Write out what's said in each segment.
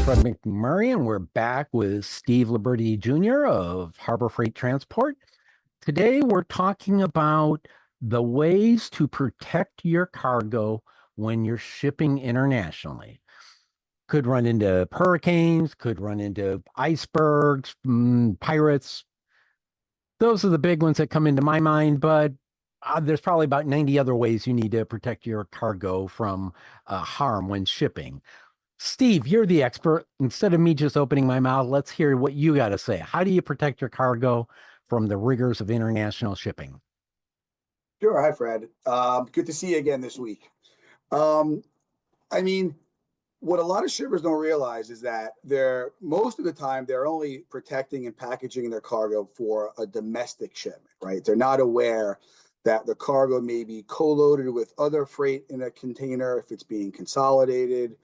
Fred McMurray, and we're back with Steve Liberti Jr. of Harbor Freight Transport. Today, we're talking about the ways to protect your cargo when you're shipping internationally. Could run into hurricanes, could run into icebergs, pirates. Those are the big ones that come into my mind, but there's probably about 90 other ways you need to protect your cargo from harm when shipping. Steve, you're the expert. Instead of me just opening my mouth, let's hear what you got to say. How do you protect your cargo from the rigors of international shipping? Sure. Hi, Fred. Good to see you again this week. Um, I mean, what a lot of shippers don't realize is that most of the time they're only protecting and packaging their cargo for a domestic shipment, right? They're not aware that the cargo may be co-loaded with other freight in a container if it's being consolidated,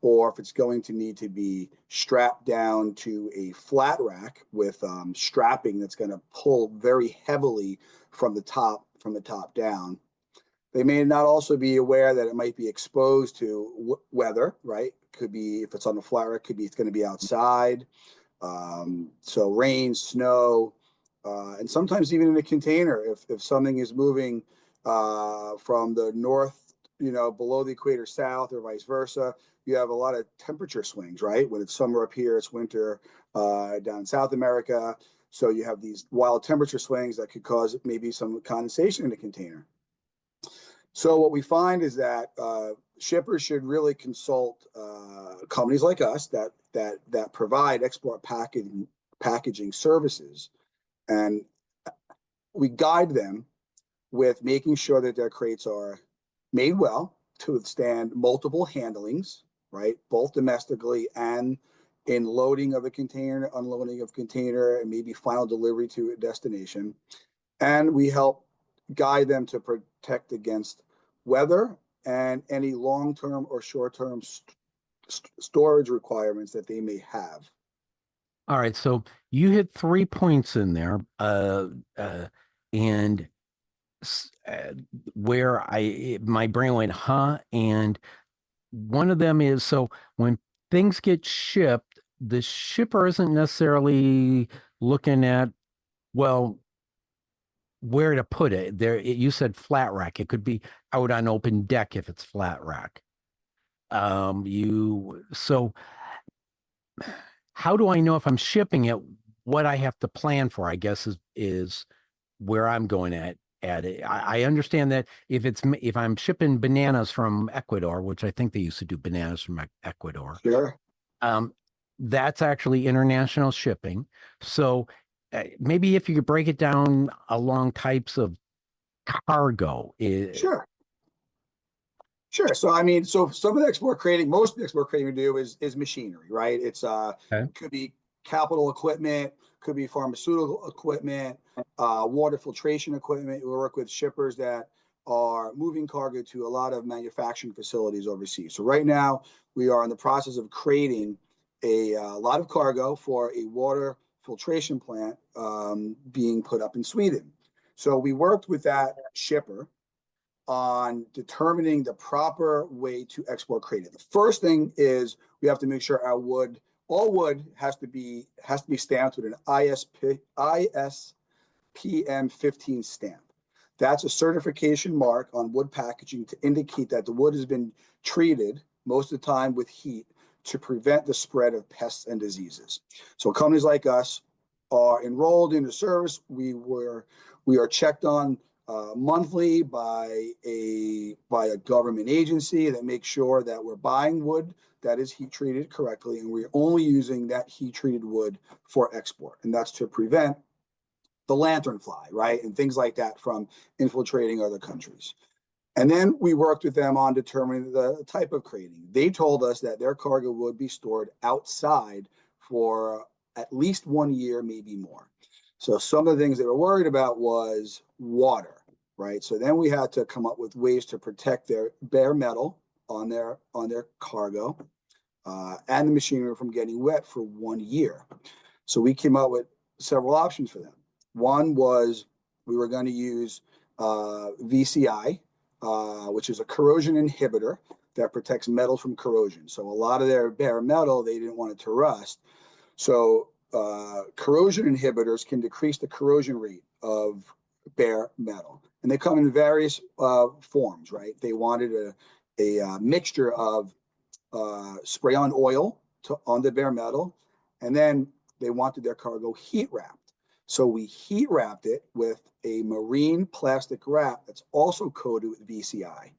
or if it's going to need to be strapped down to a flat rack with strapping that's going to pull very heavily from the top down. They may not also be aware that it might be exposed to weather, right? Could be, if it's on the flat rack, could be it's going to be outside. So rain, snow, and sometimes even in a container, if something is moving from the north, below the equator south, or vice versa, you have a lot of temperature swings, right? When it's summer up here, it's winter down in South America. So you have these wild temperature swings that could cause maybe some condensation in the container. So what we find is that shippers should really consult companies like us that provide export packaging services, and we guide them with making sure that their crates are made well to withstand multiple handlings, right? Both domestically and in loading of a container, unloading of container, and maybe final delivery to a destination. And we help guide them to protect against weather and any long-term or short-term storage requirements that they may have. All right, so you hit 3 points in there, and where my brain went, huh? And one of them is, so when things get shipped, the shipper isn't necessarily looking at, well, where to put it. You said flat rack. It could be out on open deck if it's flat rack. So how do I know if I'm shipping it, what I have to plan for, I guess is where I'm going at it. I understand that if I'm shipping bananas from Ecuador, which I think they used to do bananas from Ecuador, Sure. um, that's actually international shipping. So maybe if you could break it down along types of cargo. Sure. Sure. So I mean, so some of the export crating, most of the export crating we do is machinery, right? It's Okay. could be capital equipment, could be pharmaceutical equipment, water filtration equipment. We work with shippers that are moving cargo to a lot of manufacturing facilities overseas. So right now we are in the process of creating a lot of cargo for a water filtration plant being put up in Sweden. So we worked with that shipper on determining the proper way to export crate. The first thing is we have to make sure all wood has to be stamped with an ISPM 15 stamp. That's a certification mark on wood packaging to indicate that the wood has been treated most of the time with heat to prevent the spread of pests and diseases. So companies like us are enrolled in the service. We are checked on monthly by a government agency that makes sure that we're buying wood that is heat treated correctly, and we're only using that heat treated wood for export, and that's to prevent the lanternfly, right, and things like that from infiltrating other countries. And then we worked with them on determining the type of crating. They told us that their cargo would be stored outside for at least 1 year, maybe more. So some of the things they were worried about was water, right? So then we had to come up with ways to protect their bare metal on their cargo and the machinery from getting wet for 1 year. So we came up with several options for them. One was we were going to use VCI, which is a corrosion inhibitor that protects metal from corrosion. So a lot of their bare metal, they didn't want it to rust. So corrosion inhibitors can decrease the corrosion rate of bare metal. And they come in various forms, right? They wanted a mixture of spray-on oil on the bare metal, and then they wanted their cargo heat wrapped. So we heat wrapped it with a marine plastic wrap that's also coated with VCI.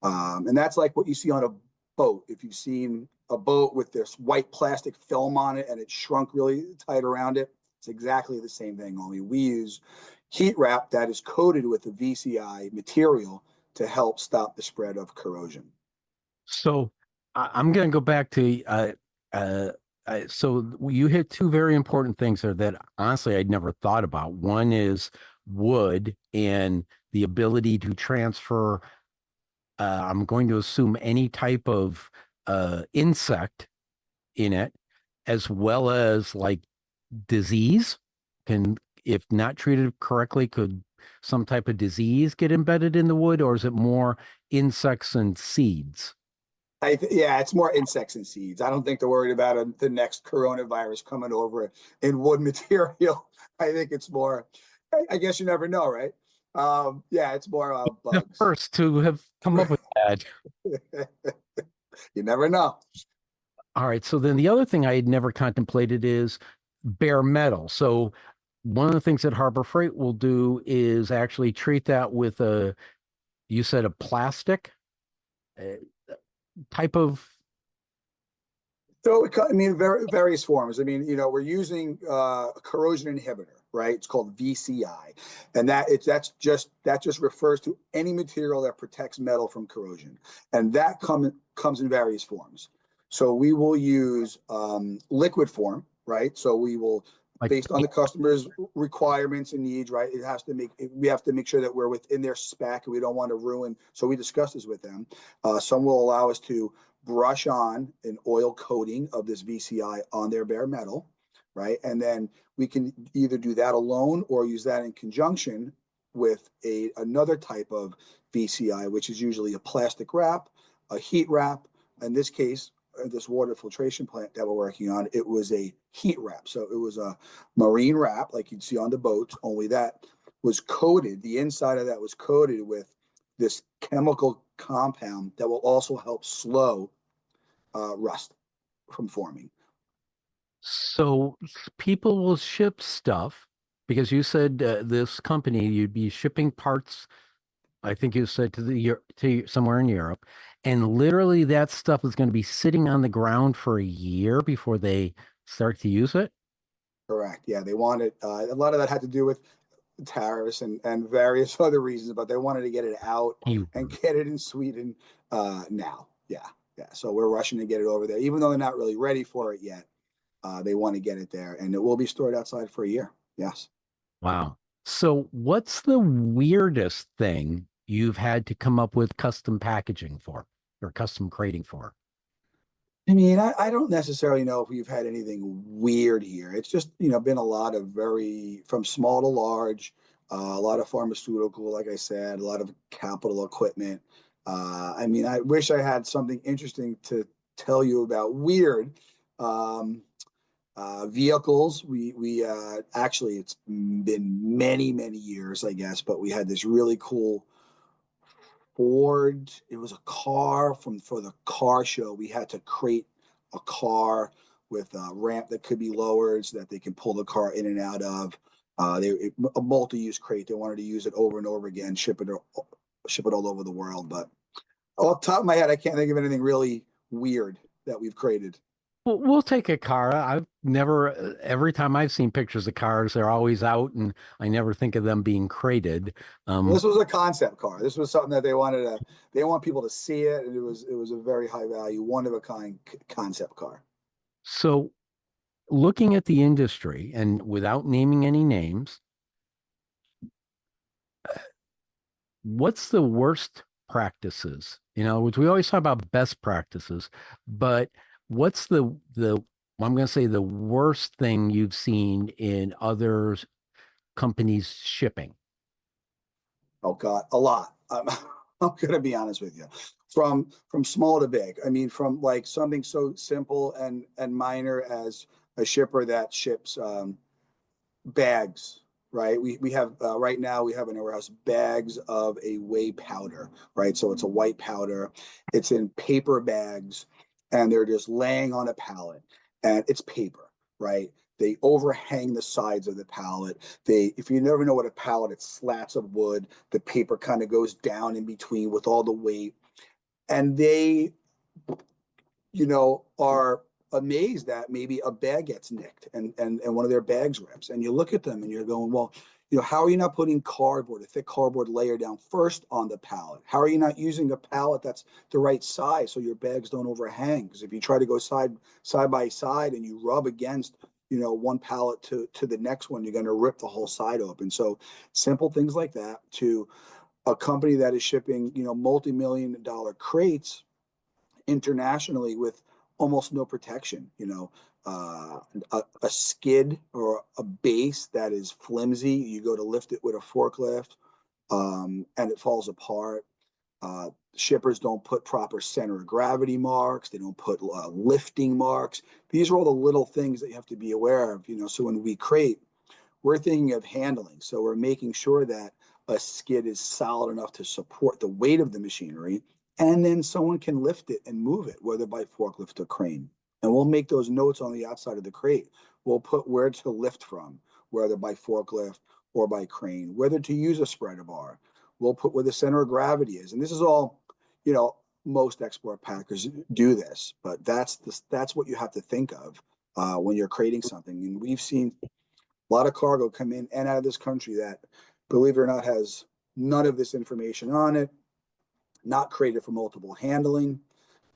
And that's like what you see on a boat. If you've seen a boat with this white plastic film on it and it shrunk really tight around it, it's exactly the same thing, only we use heat wrap that is coated with the VCI material to help stop the spread of corrosion. So I'm going to go back to so you hit two very important things there that honestly I'd never thought about. One is wood and the ability to transfer. I'm going to assume any type of insect in it, as well as like disease. Can, if not treated correctly, could some type of disease get embedded in the wood, or is it more insects and seeds? Yeah, it's more insects and seeds. I don't think they're worried about the next coronavirus coming over in wood material. I think it's more, I guess you never know, right? Yeah, it's more The bugs. first to have come up with that. You never know. All right. So then the other thing I had never contemplated is bare metal. So one of the things that Harbor Freight will do is actually treat that with a, you said a plastic uh, type of. So, I mean, various forms. I mean, we're using a corrosion inhibitor, right? It's called VCI, and that just refers to any material that protects metal from corrosion, and that comes in various forms. So we will use liquid form, right? So we will, Like, based on the customer's requirements and needs, right? We have to make sure that we're within their spec, and we don't want to ruin. So we discuss this with them. Some will allow us to brush on an oil coating of this VCI on their bare metal, right? And then we can either do that alone or use that in conjunction with another type of VCI, which is usually a plastic wrap, a heat wrap. In this case, this water filtration plant that we're working on, it was a heat wrap. So it was a marine wrap like you'd see on the boats, only that was coated, the inside of that was coated with this chemical compound that will also help slow rust from forming. so people will ship stuff because you said this company, you'd be shipping parts. I think you said to to somewhere in Europe, and literally that stuff is going to be sitting on the ground for a year before they start to use it. Correct. Yeah, they wanted a lot of that had to do with tariffs and various other reasons, but they wanted to get it out You, and get it in Sweden now. Yeah, yeah. So we're rushing to get it over there, even though they're not really ready for it yet. They want to get it there, and it will be stored outside for a year. Yes. wow. So what's the weirdest thing you've had to come up with custom packaging for or custom crating for? I mean, I don't necessarily know if we've had anything weird here. It's just, been a lot of from small to large, a lot of pharmaceutical, like I said, a lot of capital equipment. I mean, I wish I had something interesting to tell you about weird. Um, Vehicles, we actually, it's been many, many years, I guess, but we had this really cool Ford. It was a car for the car show. We had to crate a car with a ramp that could be lowered so that they can pull the car in and out of. A multi-use crate. They wanted to use it over and over again, ship it all over the world. But off the top of my head, I can't think of anything really weird that we've created. We'll take a car. I've never, every time I've seen pictures of cars, they're always out, and I never think of them being crated. Well, this was a concept car. This was something that they want people to see it, and it was a very high value, one of a kind concept car. So looking at the industry and without naming any names, what's the worst practices? Which we always talk about best practices, but what's well, I'm going to say the worst thing you've seen in other companies shipping? Oh God, a lot. I'm going to be honest with you. from small to big. I mean, from like something so simple and minor as a shipper that ships bags, right? We have right now we have in our warehouse bags of a whey powder, right? So it's a white powder. It's in paper bags, and they're just laying on a pallet, and it's paper, right? They overhang the sides of the pallet. If you never know what a pallet, it's slats of wood. The paper kind of goes down in between with all the weight, and they are amazed that maybe a bag gets nicked and one of their bags rips. And you look at them and you're going, well, how are you not putting cardboard, a thick cardboard layer down first on the pallet? How are you not using a pallet that's the right size so your bags don't overhang? Because if you try to go side by side and you rub against, one pallet to the next one, you're going to rip the whole side open. So simple things like that to a company that is shipping, multi-million-dollar crates internationally with almost no protection, a skid or a base that is flimsy. You go to lift it with a forklift, and it falls apart. Shippers don't put proper center of gravity marks. They don't put lifting marks. These are all the little things that you have to be aware of, so when we crate, we're thinking of handling. So we're making sure that a skid is solid enough to support the weight of the machinery, and then someone can lift it and move it, whether by forklift or crane. And we'll make those notes on the outside of the crate. We'll put where to lift from, whether by forklift or by crane, whether to use a spreader bar. We'll put where the center of gravity is. And this is all, most export packers do this, but that's what you have to think of when you're creating something. And we've seen a lot of cargo come in and out of this country that, believe it or not, has none of this information on it, not created for multiple handling.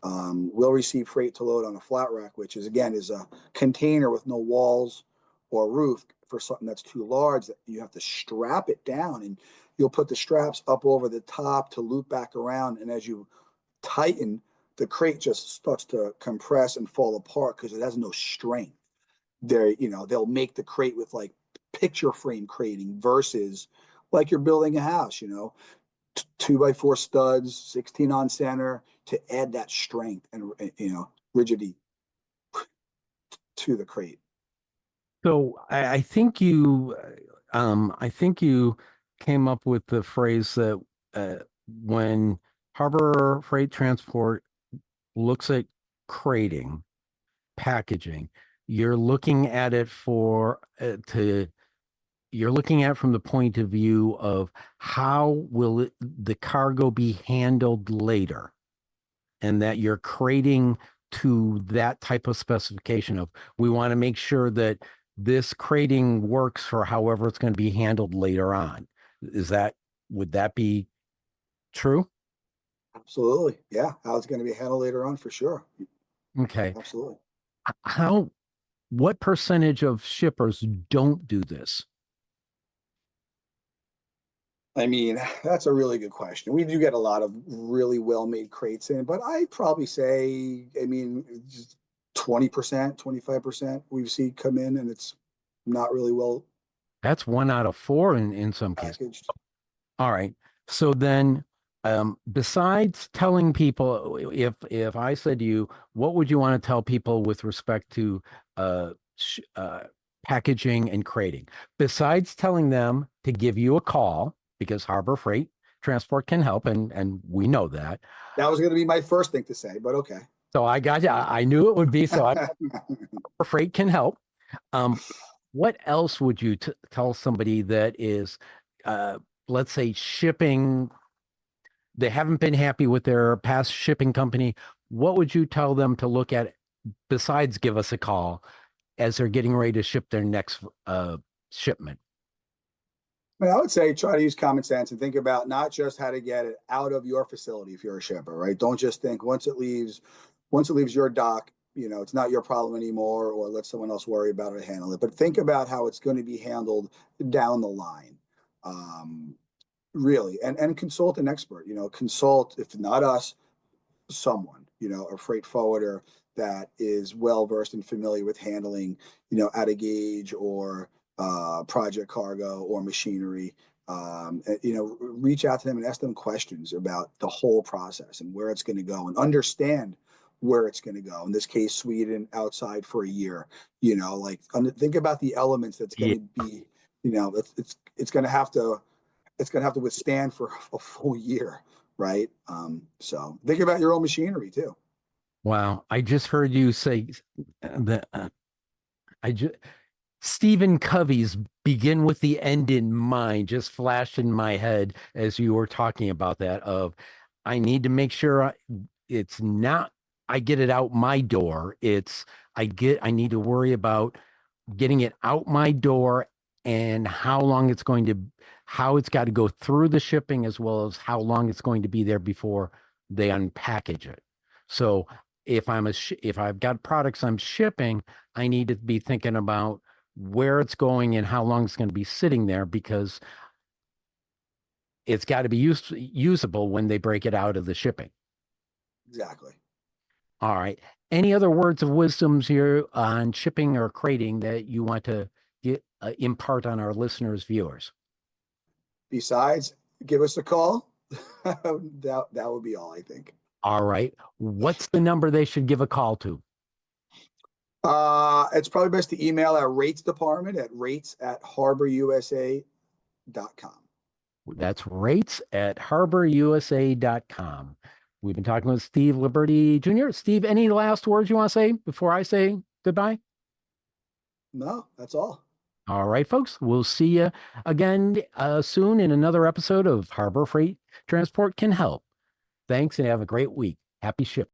We'll receive freight to load on a flat rack, which is a container with no walls or roof for something that's too large that you have to strap it down, and you'll put the straps up over the top to loop back around. And as you tighten, the crate just starts to compress and fall apart because it has no strength. They'll make the crate with like picture frame crating versus like you're building a house, 2x4 studs, 16 on center to add that strength and rigidity to the crate. So I think you came up with the phrase that when Harbor Freight Transport looks at crating, packaging, you're looking at it you're looking at it from the point of view of how will the cargo be handled later, and that you're crating to that type of specification of, we want to make sure that this crating works for however it's going to be handled later on. Would that be true? Absolutely. Yeah. How it's going to be handled later on for sure. Okay. Absolutely. What percentage of shippers don't do this? I mean, that's a really good question. We do get a lot of really well-made crates in, but I'd probably say, just 20%, 25% we see come in and it's not really well That's 1 out of 4 in some cases. packaged. All right. So then, besides telling people, if I said to you, what would you want to tell people with respect to packaging and crating? Besides telling them to give you a call, because Harbor Freight Transport can help, and we know that. That was going to be my first thing to say, but okay. So I got you. I knew it would be. So Harbor Freight can help. What else would you tell somebody that is, let's say, shipping? They haven't been happy with their past shipping company. What would you tell them to look at besides give us a call as they're getting ready to ship their next shipment? I would say try to use common sense and think about not just how to get it out of your facility if you're a shipper, right? Don't just think once it leaves your dock, it's not your problem anymore, or let someone else worry about it or handle it. But think about how it's going to be handled down the line. Really, and consult an expert, consult, if not us, someone, a freight forwarder that is well versed and familiar with handling, out of gauge or project cargo or machinery. Reach out to them and ask them questions about the whole process and where it's going to go, and understand where it's going to go. In this case, Sweden, outside for a year. Think about the elements that's going to be. It's going to have to withstand for a full year, right? So think about your own machinery too. Wow, I just heard you say that. I just Stephen Covey's "Begin with the End in Mind" just flashed in my head as you were talking about that. I need to make sure it's not I get it out my door. I need to worry about getting it out my door and how it's got to go through the shipping, as well as how long it's going to be there before they unpackage it. So if I've got products I'm shipping, I need to be thinking about where it's going and how long it's going to be sitting there, because it's got to be usable when they break it out of the shipping. Exactly. All right. Any other words of wisdoms here on shipping or crating that you want to impart on our listeners, viewers? Besides, give us a call. That would be all, I think. All right. What's the number they should give a call to? It's probably best to email our rates department at rates@harborusa.com. That's rates@harborusa.com. We've been talking with Steve Liberti Jr. Steve, any last words you want to say before I say goodbye? No, that's all. All right, folks. We'll see you again soon in another episode of Harbor Freight Transport Can Help. Thanks, and have a great week. Happy shipping.